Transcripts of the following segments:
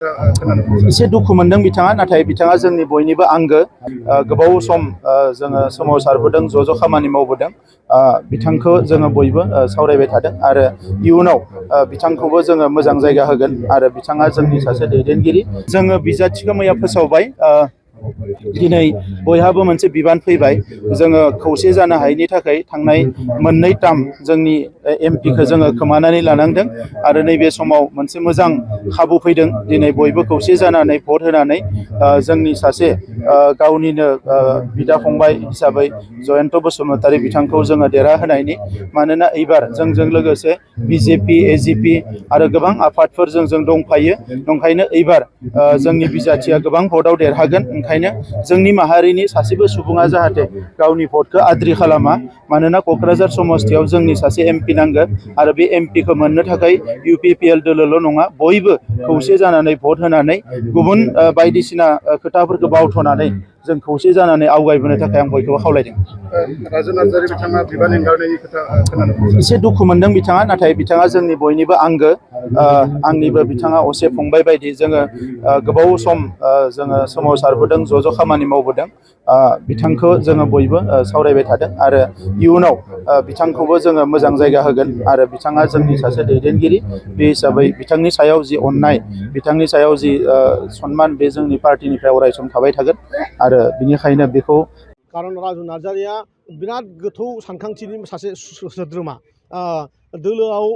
एसे दुखु मोनदों बिथाङा, नाथाय बिथाङा जोंनि बयनिबो आंगो, गोबाव सम जोङो सोमावसारबोदों, ज' खामानि मावबोदों। बिथांखौ जोङो बयबो सावरायबाय थादों आरो इयुनाव बिथांखौबो जोङो मोजां जायगा होगोन आरो बिथाङा जोंनि सासे दैदेनगिरि। जोङो बिजाथिखौ मैया फोसावबाय। दिनै बयहाबो मोनसे बिबान फैबाय, जोङो खौसे जानो हायैनि थाखाय थांनाय मोननै टार्म जोंनि एमपिखौ जोङो खोमानानै लानांदों आरो नैबे समाव मोनसे मोजां खाबु फैदों। दिनै बयबो खौसे जानानै भट होनानै जोंनि सासे गावनिनो बिदा फंबाय हिसाबै जयन्त बसुमतारी बिथांखौ जोङो देरहाहोनायनि, मानोना एबार जोंजों लोगोसे बिजेपि, एजिपि आरो गोबां आफादफोरजों जों दंफायो। ओंखायनो एबार जोंनि बिजाथिया गोबां भटआव देरहागोन। ओंखायनो जोंनि माहारिनि सासेबो सुबुङा जाहाथे गावनि भटखौ आद्रि खालामा, मानोना क'क्राझार समस्तियाव जोंनि सासे एमपि नांगौ आरो बे एमपिखौ मोननो थाखाय इउपिपिएल दोलोल' नङा, बयबो खौसे जानानै भट होनानै गुबुन बायदिसिना खोथाफोरखौ बावथ'नानै जों खौसे जानानै आवगायबोनो थाखाय आं बयखौबो खावलायदों। राजु नार्जारि बिथाङा बिबान एंगारनायनि खोथा खोनानो मोनदों। एसे दुखु मोनदों बिथाङा, नाथाय बिथाङा जोंनि बयनिबो आंगो, आंनिबो बिथाङा असे फंबाय बायदि। जोङो गोबाव सम जोङो सोमावसारबोदों, ज' खामानि मावबोदों। बिथांखौ जोङो बयबो सावरायबाय थादों आरो इयुनाव बिथांखौबो जोङो मोजां जायगा होगोन आरो बिथाङा जोंनि सासे दैदेनगिरि। बे हिसाबै बिथांनि सायाव जि अननाय, बिथांनि सायाव जि सनमान, बे जोंनि पार्टिनिफ्राय अरायसम थाबाय थागोन आरो बिनिखायनो बेखौ। खारन राजु नार्जारिया बिराद गोथौ सानखांथिनि सासे सोद्रोमा। दोलोआव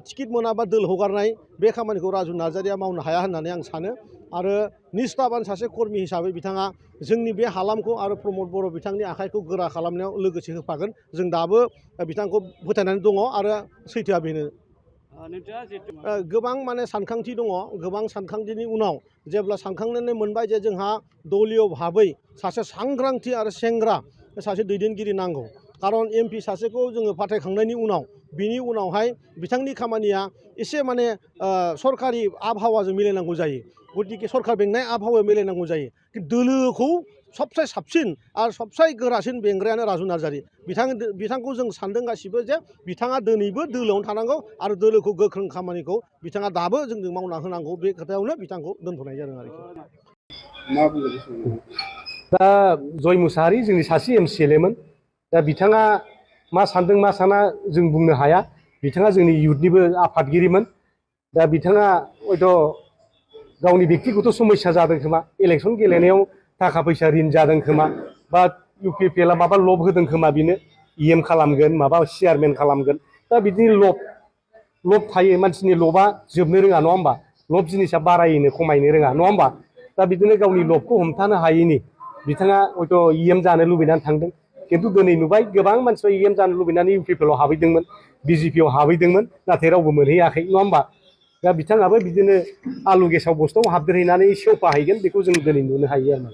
टिकेट मोनाबा दोल हगारनाय बे खामानिखौ राजु नार्जारिया मावनो हाया होननानै आं सानो आरो निष्ठाबान सासे कर्मि हिसाबै बिथाङा जोंनि बे हालामखौ आरो प्रमद बर' बिथांनि आखाइखौ गोरा खालामनायाव लोगोसे होफागोन। जों दाबो बिथांखौ फोथायनानै दङ आरो सैथोआ बेनो। गोबां माने सानखांथि दङ। गोबां सानखांथिनि उनाव जेब्ला सानखांनानै मोनबाय जे जोंहा दलीय भाबै सासे सांग्रांथि आरो सेंग्रा सासे दैदेनगिरि नांगौ। खारन एमपि सासेखौ जोङो फाथायखांनायनि उनाव बिनि उनावहाय बिथांनि खामानिया एसे माने सरकारि आबहावाजों मिलायनांगौ जायो। गतिके सरकार बेंनाय आबहावायाव मिलायनांगौ जायो। दोलोखौ सबसे साबसिन आरो सबसे गोरासिन बेंग्रायानो राजु नार्जारि। बिथांखौ जों सानदों गासिबो जे बिथाङा दिनैबो दोलोआवनो थानांगौ आरो दोलोखौ गोख्रों खामानिखौ बिथाङा दाबो जोंजों मावना होनांगौ। बे खोथायावनो बिथांखौ दोनथ'नाय जादों आरोखि। दा जय मुसाहारि जोंनि सासे एमसिएलएमोन। दा बिथाङा मा सानदों मा साना जों बुंनो हाया। बिथाङा जोंनि इयुथनिबो आफादगिरिमोन। दा बिथाङा हयथ' गावनि बेक्तिगत समस्या जादों खोमा, इलेक्सन गेलेनायाव थाखा फैसा रिन जादों खोमा, बा इउपिपिएलआ माबा लब होदों खोमा, बेनो इएम खालामगोन, माबा चेयारमेन खालामगोन। दा बिदिनो लब थायो। मानसिनि लबा जोबनो रोङा, नङा होमबा? लब जिनिसा बारायनो खमायनो रोङा, नङा होमबा? दा बिदिनो गावनि लबखौ हमथानो हायैनि बिथाङा हयथ' इएम जानो लुबैनानै थांदों। खिन्थु दिनै नुबाय गोबां मानसिफ्रा इएम जानो लुबैनानै इउपिपिएलआव हाबहैदोंमोन, बिजेपिआव हाबहैदोंमोन, नाथाय रावबो मोनहैयाखै, नङा होमबा? दा बिथाङाबो बिदिनो आलु गेसाव बस्थायाव हाबदेरहैनानै सेवफाहैगोन, बेखौ जों दिनै नुनो हायो आरो।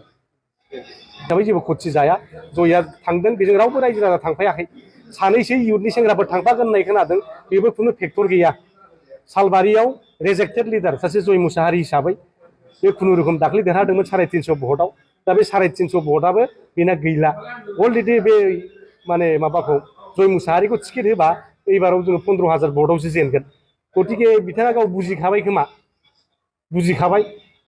हिसाबै जेबो खथि जाया। जया थांदों, बेजों रावबो रायजो राजा थांफायाखै। सानैसो इयुथनि सेंग्राफोर थांफागोन होननाय खोनादों, बेबो खुनु फेक्टर गैया। सालबारियाव रेजेक्टेड लिडार सासे जय मुसाहारि हिसाबै बे खुनुरुखुम दाख्लै देरहादोंमोन 350 भटआव। दा बे 350 भटआबो बेना गैला। अलरेडि बे माने माबाखौ जय मुसाहारिखौ टिकेट होबा एबाराव जोङो 15,000 भटआवसो जेनगोन। गतिके बिथाङा गाव बुजिखाबाय खोमा, बुजिखाबाय